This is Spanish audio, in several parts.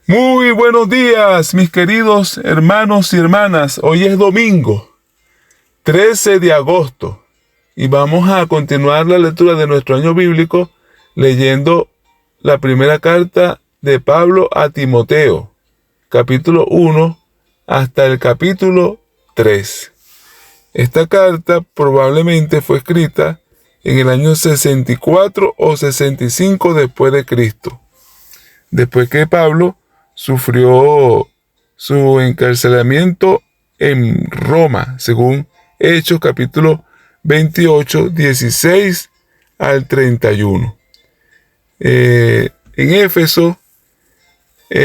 Muy buenos días, mis queridos hermanos y hermanas. Hoy es domingo, 13 de agosto, y vamos a continuar la lectura de nuestro año bíblico leyendo la primera carta de Pablo a Timoteo, capítulo 1 hasta el capítulo 3. Esta carta probablemente fue escrita en el año 64 o 65 después de Cristo, después que Pablo sufrió su encarcelamiento en Roma, según Hechos capítulo 28, 16 al 31. En Éfeso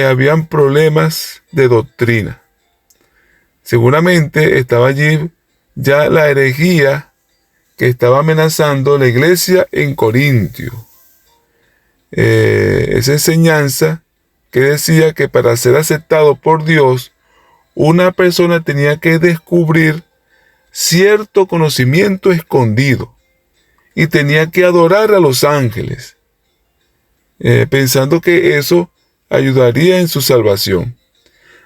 habían problemas de doctrina. Seguramente estaba allí ya la herejía que estaba amenazando la iglesia en Corintio. Esa enseñanza que decía que para ser aceptado por Dios, una persona tenía que descubrir cierto conocimiento escondido y tenía que adorar a los ángeles, pensando que eso ayudaría en su salvación.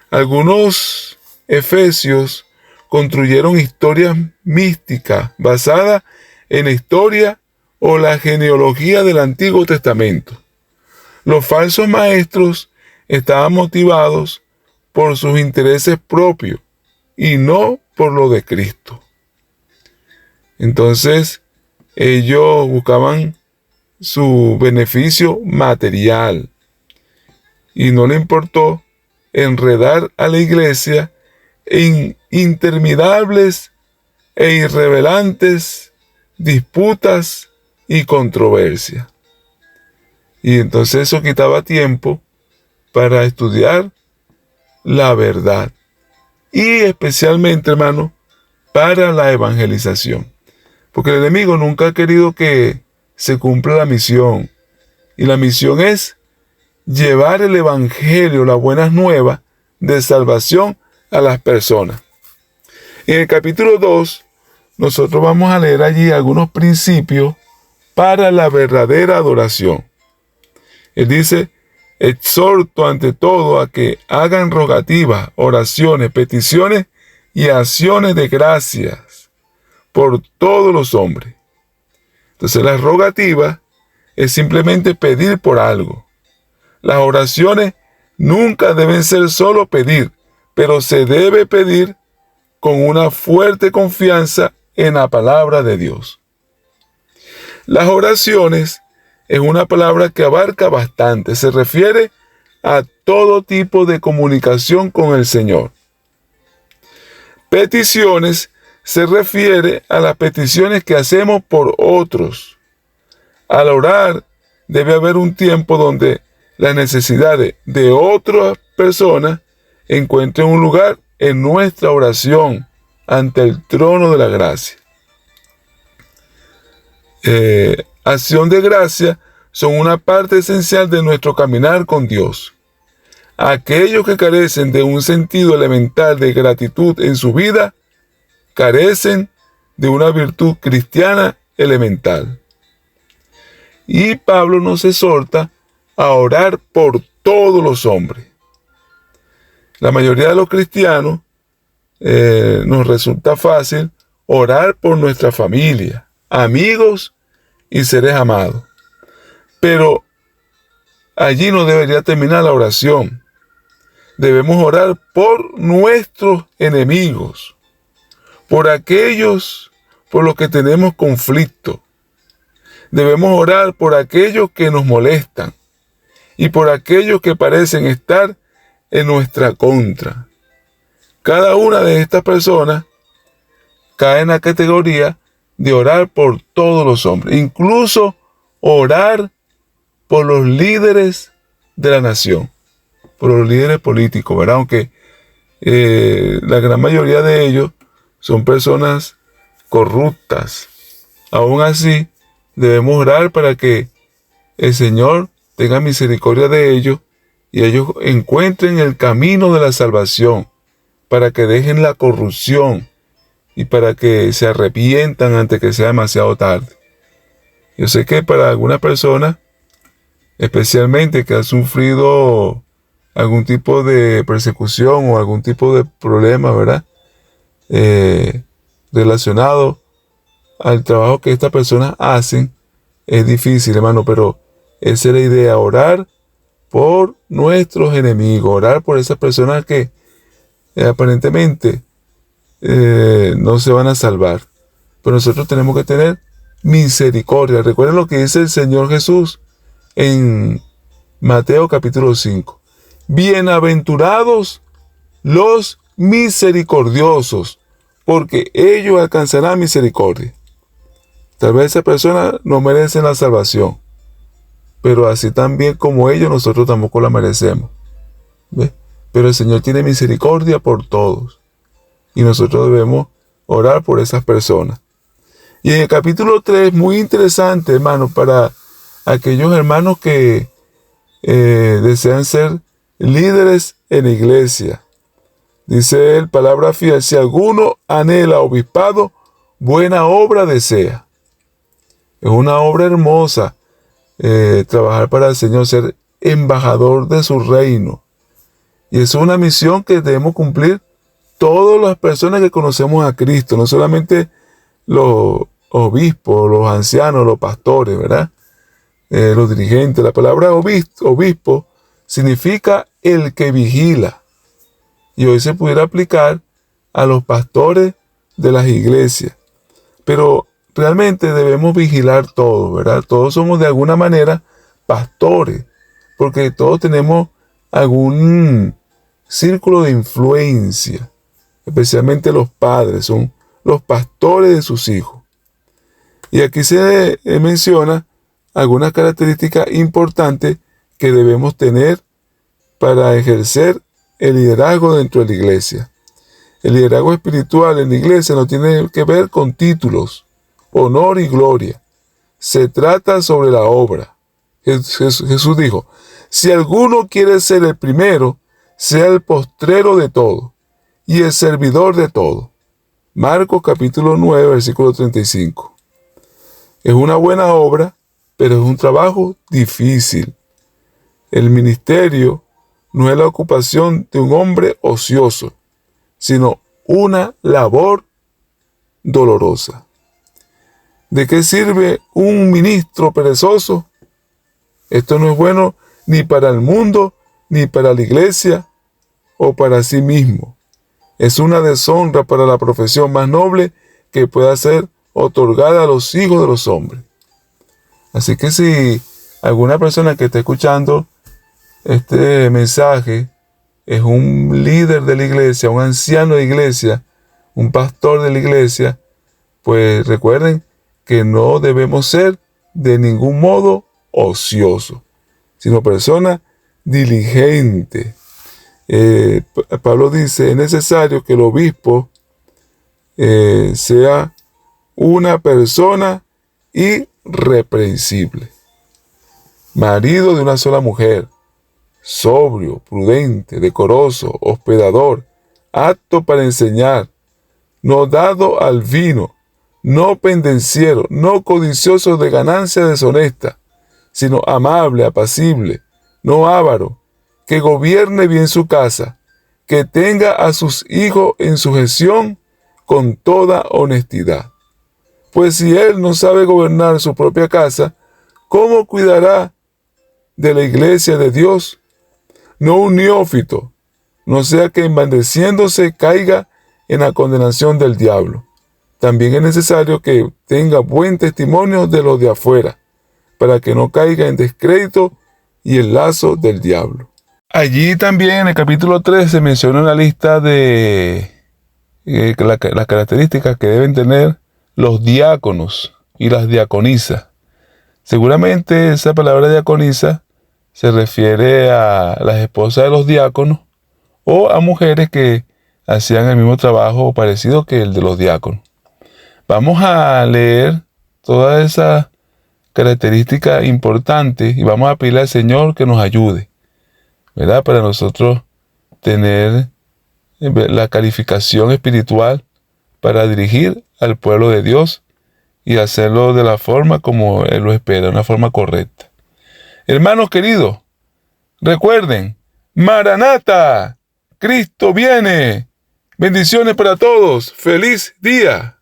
Algunos efesios construyeron historias místicas basadas en la historia o la genealogía del Antiguo Testamento. Los falsos maestros estaban motivados por sus intereses propios y no por lo de Cristo. Entonces, ellos buscaban su beneficio material y no le importó enredar a la iglesia en interminables e irrevelantes disputas y controversias. Y entonces eso quitaba tiempo para estudiar la verdad. Y especialmente, hermano, para la evangelización. Porque el enemigo nunca ha querido que se cumpla la misión. Y la misión es llevar el evangelio, las buenas nuevas de salvación a las personas. En el capítulo 2, nosotros vamos a leer allí algunos principios para la verdadera adoración. Él dice: exhorto ante todo a que hagan rogativas, oraciones, peticiones y acciones de gracias por todos los hombres. Entonces la rogativa es simplemente pedir por algo. Las oraciones nunca deben ser solo pedir, pero se debe pedir con una fuerte confianza en la palabra de Dios. Las oraciones es una palabra que abarca bastante. Se refiere a todo tipo de comunicación con el Señor. Peticiones se refiere a las peticiones que hacemos por otros. Al orar debe haber un tiempo donde las necesidades de otras personas encuentren un lugar en nuestra oración ante el trono de la gracia. Acción de gracia son una parte esencial de nuestro caminar con Dios. Aquellos que carecen de un sentido elemental de gratitud en su vida, carecen de una virtud cristiana elemental. Y Pablo nos exhorta a orar por todos los hombres. La mayoría de los cristianos nos resulta fácil orar por nuestra familia, amigos y seres amados. Pero allí no debería terminar la oración. Debemos orar por nuestros enemigos, por aquellos por los que tenemos conflicto. Debemos orar por aquellos que nos molestan y por aquellos que parecen estar en nuestra contra. Cada una de estas personas cae en la categoría de orar por todos los hombres, incluso orar por los líderes de la nación, por los líderes políticos, ¿verdad? Aunque la gran mayoría de ellos son personas corruptas. Aún así, debemos orar para que el Señor tenga misericordia de ellos y ellos encuentren el camino de la salvación, para que dejen la corrupción y para que se arrepientan antes que sea demasiado tarde. Yo sé que para algunas personas, especialmente que han sufrido algún tipo de persecución o algún tipo de problema, ¿verdad? Relacionado al trabajo que estas personas hacen, es difícil, hermano, pero esa es la idea, orar por nuestros enemigos, orar por esas personas que aparentemente no se van a salvar. Pero nosotros tenemos que tener misericordia. Recuerden lo que dice el Señor Jesús en Mateo capítulo 5. Bienaventurados los misericordiosos, porque ellos alcanzarán misericordia. Tal vez esas personas no merecen la salvación, pero así también como ellos, nosotros tampoco la merecemos. ¿Ve? Pero el Señor tiene misericordia por todos, y nosotros debemos orar por esas personas. Y en el capítulo 3, muy interesante, hermano, para aquellos hermanos que desean ser líderes en la iglesia. Dice él, palabra fiel, si alguno anhela obispado, buena obra desea. Es una obra hermosa trabajar para el Señor, ser embajador de su reino. Y es una misión que debemos cumplir todas las personas que conocemos a Cristo, no solamente los obispos, los ancianos, los pastores, ¿verdad? Los dirigentes. La palabra obispo significa el que vigila. Y hoy se pudiera aplicar a los pastores de las iglesias. Pero realmente debemos vigilar todos, ¿verdad? Todos somos de alguna manera pastores, porque todos tenemos algún círculo de influencia. Especialmente los padres son los pastores de sus hijos. Y aquí se menciona algunas características importantes que debemos tener para ejercer el liderazgo dentro de la iglesia. El liderazgo espiritual en la iglesia no tiene que ver con títulos, honor y gloria. Se trata sobre la obra. Jesús dijo, si alguno quiere ser el primero, sea el postrero de todo y el servidor de todo. Marcos capítulo 9, versículo 35. Es una buena obra, pero es un trabajo difícil. El ministerio no es la ocupación de un hombre ocioso, sino una labor dolorosa. ¿De qué sirve un ministro perezoso? Esto no es bueno ni para el mundo, ni para la iglesia o para sí mismo. Es una deshonra para la profesión más noble que pueda ser otorgada a los hijos de los hombres. Así que si alguna persona que esté escuchando este mensaje es un líder de la iglesia, un anciano de iglesia, un pastor de la iglesia, pues recuerden que no debemos ser de ningún modo ociosos, sino personas diligentes. Pablo dice, es necesario que el obispo sea una persona irreprensible, marido de una sola mujer, sobrio, prudente, decoroso, hospedador, apto para enseñar, no dado al vino, no pendenciero, no codicioso de ganancia deshonesta, sino amable, apacible, no avaro, que gobierne bien su casa, que tenga a sus hijos en sujeción con toda honestidad. Pues si él no sabe gobernar su propia casa, ¿cómo cuidará de la iglesia de Dios? No un neófito, no sea que envaneciéndose caiga en la condenación del diablo. También es necesario que tenga buen testimonio de los de afuera, para que no caiga en descrédito y el lazo del diablo. Allí también en el capítulo 3 se menciona una lista de las características que deben tener los diáconos y las diaconisas. Seguramente esa palabra diaconisa se refiere a las esposas de los diáconos o a mujeres que hacían el mismo trabajo parecido que el de los diáconos. Vamos a leer todas esas características importantes y vamos a pedirle al Señor que nos ayude, ¿verdad? Para nosotros tener la calificación espiritual para dirigir al pueblo de Dios y hacerlo de la forma como Él lo espera, una forma correcta. Hermanos queridos, recuerden, Maranata, Cristo viene. Bendiciones para todos. Feliz día.